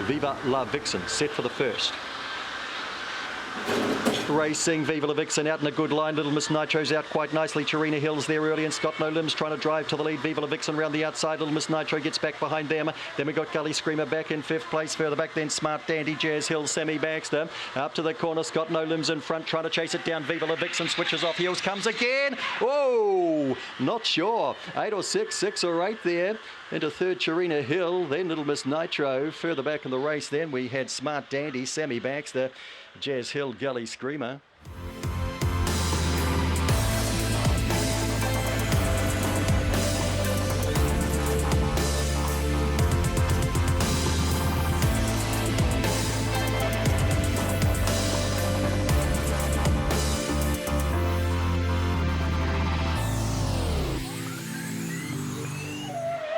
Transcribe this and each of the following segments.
Viva La Vixen set for the first. Racing, Viva La Vixen out in a good line. Little Miss Nitro's out quite nicely. Charina Hill's there early and Scott No Limbs trying to drive to the lead. Viva La Vixen round the outside. Little Miss Nitro gets back behind them. Then we got Gully Screamer back in 5th place. Further back then Smart Dandy, Jazz Hill, Sammy Baxter. Up to the corner, Scott No Limbs in front trying to chase it down. Viva La Vixen switches off heels, comes again. Whoa, not sure. 8 or 6, 6 or 8 there. Into third, Charina Hill, then Little Miss Nitro. Further back in the race then we had Smart Dandy, Sammy Baxter, Jazz Hill, Gully Screamer.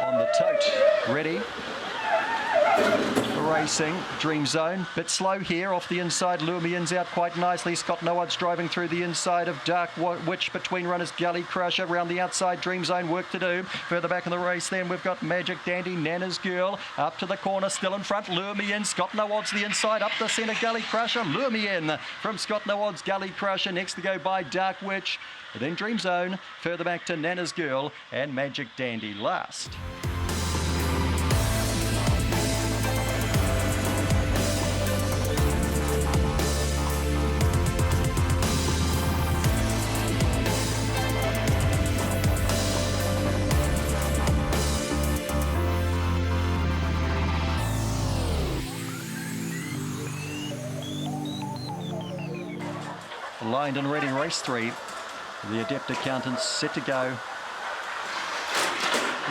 On the tote, ready. Racing, Dream Zone, bit slow here off the inside. Lumian's out quite nicely. Scott No Odds driving through the inside of Dark Witch between runners. Gully Crusher around the outside. Dream Zone work to do. Further back in the race then we've got Magic Dandy, Nana's Girl up to the corner, still in front. Lumian, Scott No Odds the inside, up the centre. Gully Crusher, Lumian from Scott No Odds. Gully Crusher next to go by Dark Witch. And then Dream Zone, further back to Nana's Girl and Magic Dandy last. Lined and ready, race 3. The Adept Accountants set to go.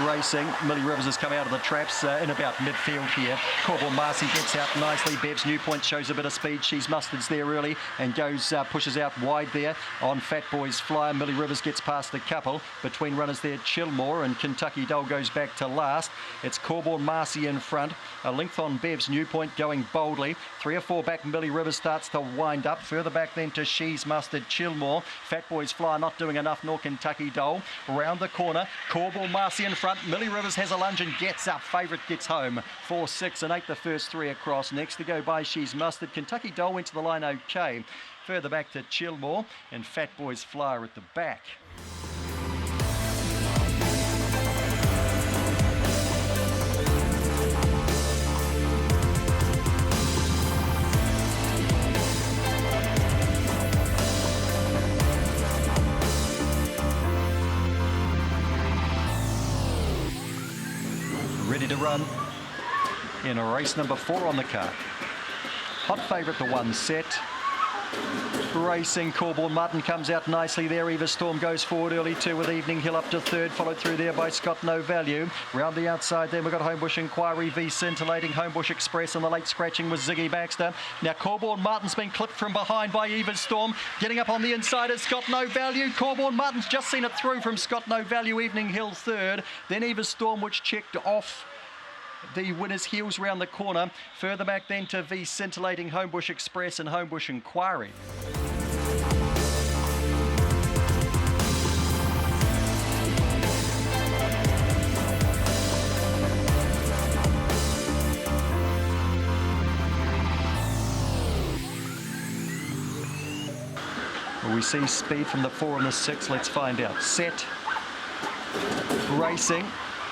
Racing, Millie Rivers has come out of the traps in about midfield here. Corbel Marcy gets out nicely. Bev's New Point shows a bit of speed. She's Mustard's there early and goes pushes out wide there on Fat Boy's Flyer. Millie Rivers gets past the couple. Between runners there, Chillmore and Kentucky Doll goes back to last. It's Corbel Marcy in front. A length on Bev's New Point going boldly. 3 or 4 back, Millie Rivers starts to wind up. Further back then to She's Mustard, Chillmore. Fat Boy's Flyer not doing enough, nor Kentucky Doll. Round the corner, Corbel Marcy in front. Millie Rivers has a lunge and gets up. Favourite gets home. 4, 6 and 8 the first 3 across. Next to go by She's Mustard. Kentucky Doll went to the line okay. Further back to Chillmore and Fat Boy's Flyer at the back. Ready to run in a race number 4 on the card. Hot favourite, the 1 set. Racing, Corborn Martin comes out nicely there. Eva Storm goes forward early too with Evening Hill up to 3rd, followed through there by Scott No Value. Round the outside then we've got Homebush Inquiry, V Scintillating, Homebush Express, and the late scratching was Ziggy Baxter. Now Corborn Martin's been clipped from behind by Eva Storm. Getting up on the inside is Scott No Value. Corborn Martin's just seen it through from Scott No Value. Evening Hill 3rd. Then Eva Storm, which checked off the winner's heels round the corner. Further back then to V Scintillating, Homebush Express and Homebush Inquiry. We see speed from the 4 and the 6. Let's find out. Set. Racing.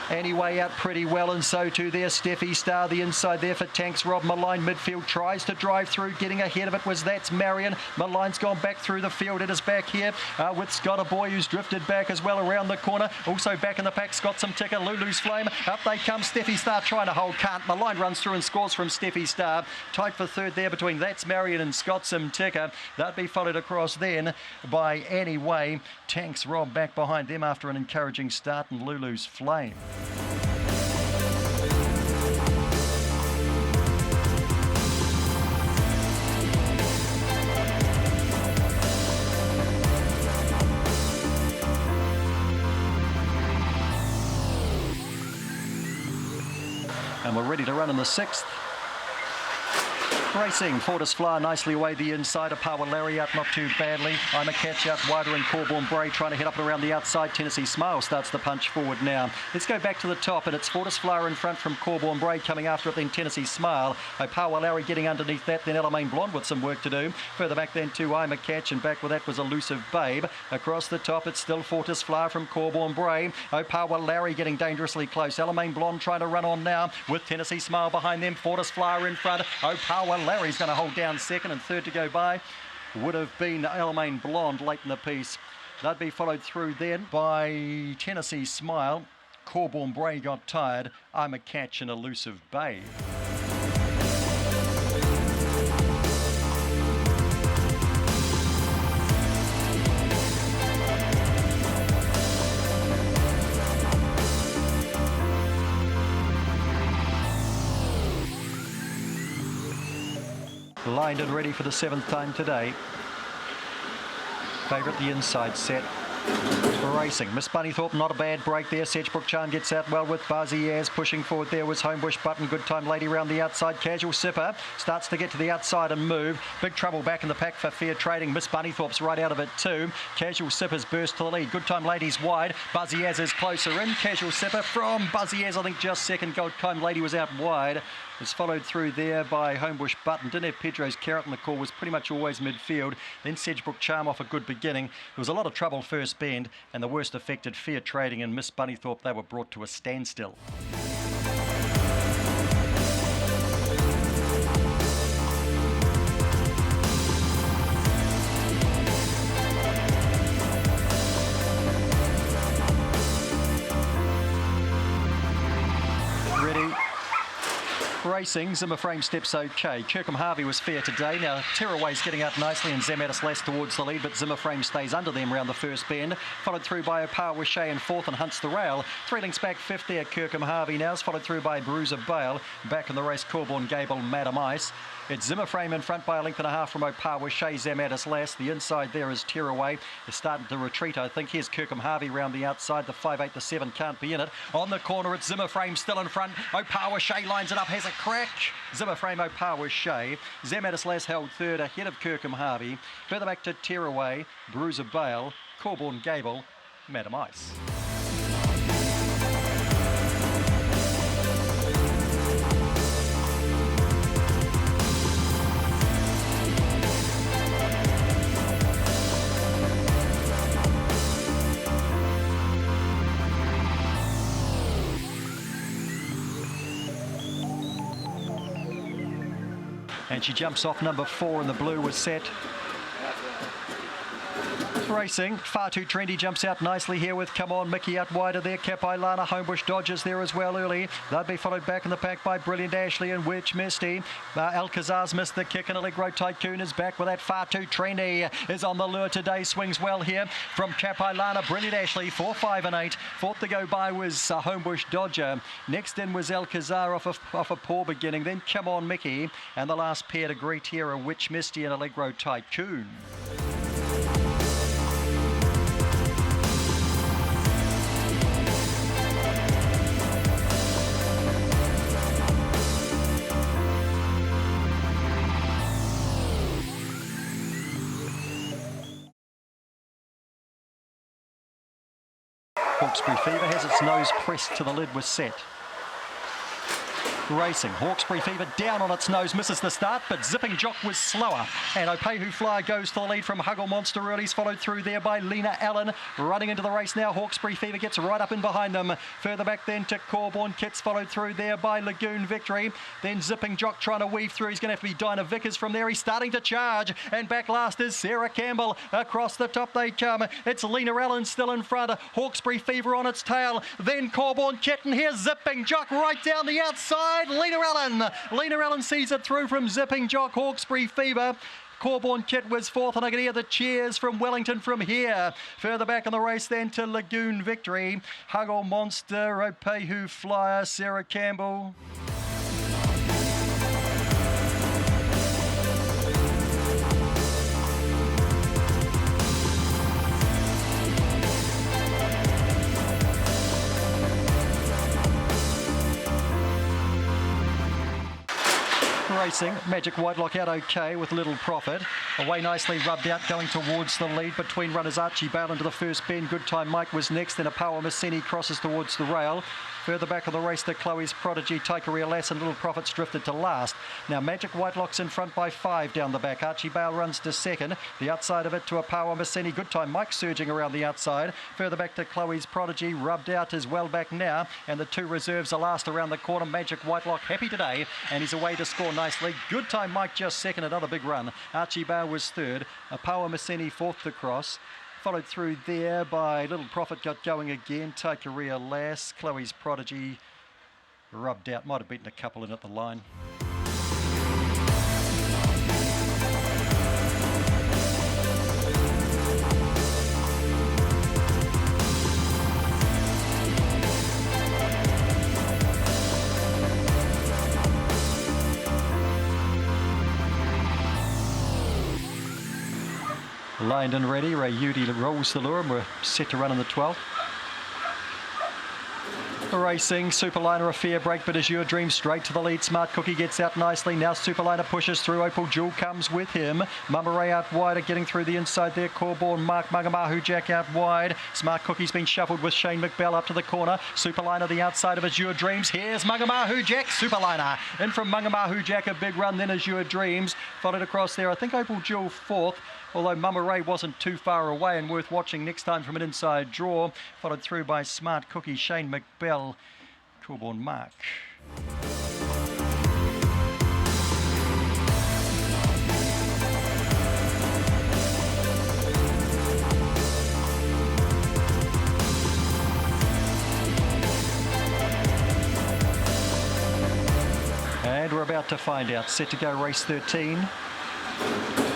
Anyway, out pretty well, and so too there. Steffi Star, the inside there for Tanks. Rob Malign, midfield, tries to drive through. Getting ahead of it was That's Marion. Malign's gone back through the field. It is back here with Scott, a boy who's drifted back as well around the corner. Also back in the pack, Scott Some Ticker, Lulu's Flame. Up they come. Steffi Star trying to hold, can't. Malign runs through and scores from Steffi Star. Tied for 3rd there between That's Marion and Scott Some Ticker. That'd be followed across then by Anyway. Tanks Rob back behind them after an encouraging start, and Lulu's Flame. And we're ready to run in the 6th. Racing, Fortis Flyer nicely away the inside. A Power Larry out not too badly. I'm a Catch out wider and Corborn Bray trying to head up and around the outside. Tennessee Smile starts the punch forward now. Let's go back to the top, and it's Fortis Flyer in front from Corborn Bray coming after it, then Tennessee Smile. A Power Larry getting underneath that, then Elamaine Blonde with some work to do. Further back then to I'm a Catch, and back with that was Elusive Babe. Across the top it's still Fortis Flyer from Corborn Bray. Oh, Power Larry getting dangerously close. Elamaine Blonde trying to run on now with Tennessee Smile behind them. Fortis Flyer in front. Oh, Power Larry's going to hold down second, and third to go by would have been Elamaine Blonde late in the piece. They'd be followed through then by Tennessee Smile. Corborn Bray got tired. I'm a Catch and Elusive Babe. Lined and ready for the 7th time today. Favourite the inside set. Racing. Miss Bunnythorpe, not a bad break there. Sedgebrook Charm gets out well with Buzzy Ayres. Pushing forward there was Homebush Button. Good Time Lady round the outside. Casual Sipper starts to get to the outside and move. Big trouble back in the pack for Fair Trading. Miss Bunnythorpe's right out of it too. Casual Sipper's burst to the lead. Good Time Lady's wide. Buzzy Ayres is closer in. Casual Sipper from Buzzy Ayres, I think just second. Good Time Lady was out wide. It's followed through there by Homebush Button. Didn't have Pedro's Carrot in the call, was pretty much always midfield. Then Sedgebrook Charm off a good beginning. There was a lot of trouble first bend, and the worst affected Fair Trading and Miss Bunnythorpe. They were brought to a standstill. Racing, Zimmer Frame steps okay. Kirkham Harvey was fair today. Now Tearaway's getting out nicely and Zamatis less towards the lead, but Zimmer Frame stays under them round the first bend. Followed through by Opar Wishay in fourth and hunts the rail. 3 lengths back fifth there, Kirkham Harvey now is followed through by Bruiser Bale. Back in the race, Corborn Gable, Madam Ice. It's Zimmer Frame in front by a length and a half from Opar Wishay, Zamatis last. The inside there is Tearaway. Is starting to retreat, I think. Here's Kirkham Harvey round the outside. The 5-8, the 7 can't be in it. On the corner, it's Zimmer Frame still in front. Opar Wishay lines it up, has a crack. Zimmer Frame, Opar Wishay. Zamatis last held third ahead of Kirkham Harvey. Further back to Tearaway, Bruiser Bale, Corborn Gable, Madam Ice. And she jumps off number 4 and the blue was set. Racing, far too trendy, jumps out nicely here with Come On Mickey out wider there. Kapailana, Homebush Dodgers there as well early. They'll be followed back in the pack by Brilliant Ashley and Witch Misty. Alcazar's missed the kick and Allegro Tycoon is back with that far too trendy. Is on the lure today, swings well here from Kapailana. Brilliant Ashley, 4, 5 and 8. Fourth to go by was Homebush Dodger. Next in was Alcazar off a poor beginning. Then Come On Mickey. And the last pair to greet here are Witch Misty and Allegro Tycoon. Hawkesbury Fever has its nose pressed to the lid with set. Racing, Hawkesbury Fever down on its nose, misses the start, but Zipping Jock was slower. And Opehu Flyer goes to the lead from Huggle Monster Early's followed through there by Lena Allen. Running into the race now, Hawkesbury Fever gets right up in behind them. Further back then to Corborn Kits, followed through there by Lagoon Victory. Then Zipping Jock trying to weave through. He's going to have to be Dinah Vickers from there. He's starting to charge. And back last is Sarah Campbell. Across the top they come. It's Lena Allen still in front. Hawkesbury Fever on its tail. Then Corborn Kit, and here's Zipping Jock right down the outside. Lena Allen sees it through from Zipping Jock, Hawkesbury Fever. Corborn Kit was fourth, and I can hear the cheers from Wellington from here. Further back in the race then to Lagoon Victory. Huggle Monster, Opehu Flyer, Sarah Campbell. Racing, Magic Whitelock out okay with Little Profit. Away nicely rubbed out, going towards the lead between runners. Archie Bale into the first bend. Good Time Mike was next, then a Power Messini crosses towards the rail. Further back of the race to Chloe's Prodigy, Taikeria Lass and Little Profits drifted to last. Now Magic Whitelock's in front by 5 down the back. Archie Bale runs to second. The outside of it to a Power Messini. Good Time Mike surging around the outside. Further back to Chloe's Prodigy, rubbed out is well back now. And the 2 reserves are last around the corner. Magic Whitelock happy today and he's away to score nicely. Good Time Mike just second, another big run. Archie Bale was third. A Power Messini fourth to cross. Followed through there by Little Profit, got going again. Taikeria Lass, Chloe's Prodigy rubbed out. Might have beaten a couple in at the line. Lined and ready, Ray Udy rolls the lure and we're set to run in the 12th. Racing, Superliner a fair break, but Azure Dream straight to the lead. Smart Cookie gets out nicely. Now Superliner pushes through. Opal Jewel comes with him. Mama Ray out wide, getting through the inside there. Corborn, Mark Mangamahu Jack out wide. Smart Cookie's been shuffled with Shane McBell up to the corner. Superliner the outside of Azure Dreams. Here's Mangamahu Jack. Superliner in from Mangamahu Jack, a big run. Then Azure Dreams followed across there. I think Opal Jewel fourth, although Mama Ray wasn't too far away and worth watching next time from an inside draw. Followed through by Smart Cookie, Shane McBell, Corborn Mark. And we're about to find out. Set to go race 13.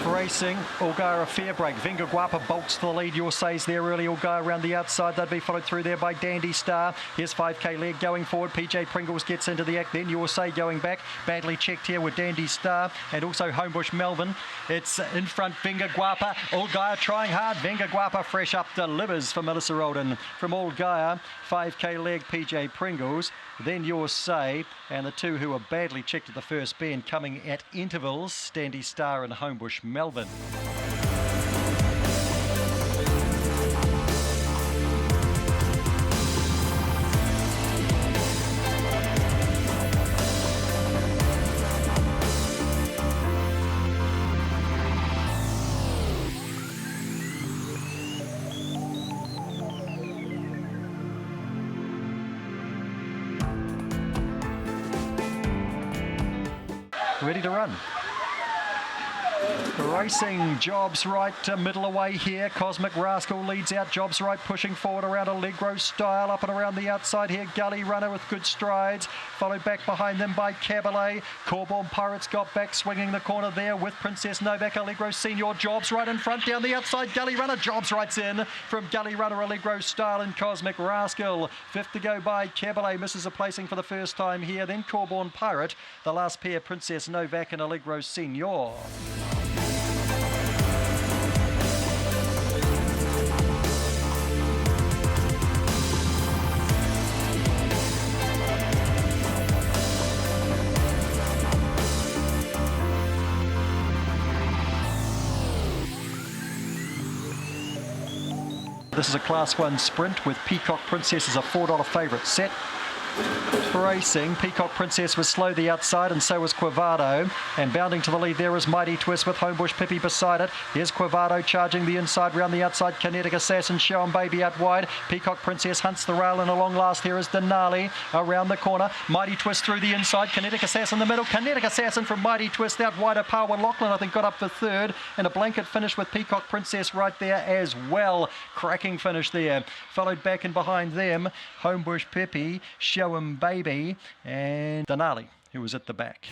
Racing, Ulgara fair break. Venga Guapa bolts to the lead. Your Say's there early. Ulgara around the outside. They'd be followed through there by Dandy Star. Here's 5K leg going forward. PJ Pringles gets into the act. Then Your Say going back. Badly checked here with Dandy Star and also Homebush Melbourne. It's in front, Venga Guapa. Ulgara trying hard. Venga Guapa fresh up delivers for Melissa Roldan. From Ulgara, 5K leg, PJ Pringles. Then Your Say, and the 2 who are badly checked at the first bend coming at intervals, Dandy Star and Homebush Melbourne. Ready to run. Racing, Jobs Right, middle away here. Cosmic Rascal leads out. Jobs Right pushing forward around Allegro Style. Up and around the outside here. Gully Runner with good strides. Followed back behind them by Cabaret. Corborn Pirates got back, swinging the corner there with Princess Novak. Allegro Senior. Jobs Right in front. Down the outside, Gully Runner. Jobs Right's in from Gully Runner, Allegro Style and Cosmic Rascal. Fifth to go by Cabaret. Misses a placing for the first time here. Then Corborn Pirate. The last pair, Princess Novak and Allegro Senior. This is a Class 1 sprint with Peacock Princess as a $4 favourite set. Racing, Peacock Princess was slow the outside and so was Quavado, and bounding to the lead there is Mighty Twist with Homebush Pippi beside it. Here's Quavado charging the inside, round the outside, Kinetic Assassin, Show 'em Baby out wide. Peacock Princess hunts the rail and a long last here is Denali around the corner. Mighty Twist through the inside, Kinetic Assassin in the middle, Kinetic Assassin from Mighty Twist out wide. Power Lachlan I think got up for third, and a blanket finish with Peacock Princess right there as well. Cracking finish there. Followed back and behind them, Homebush Pippi, Show 'em Baby and Denali, who was at the back.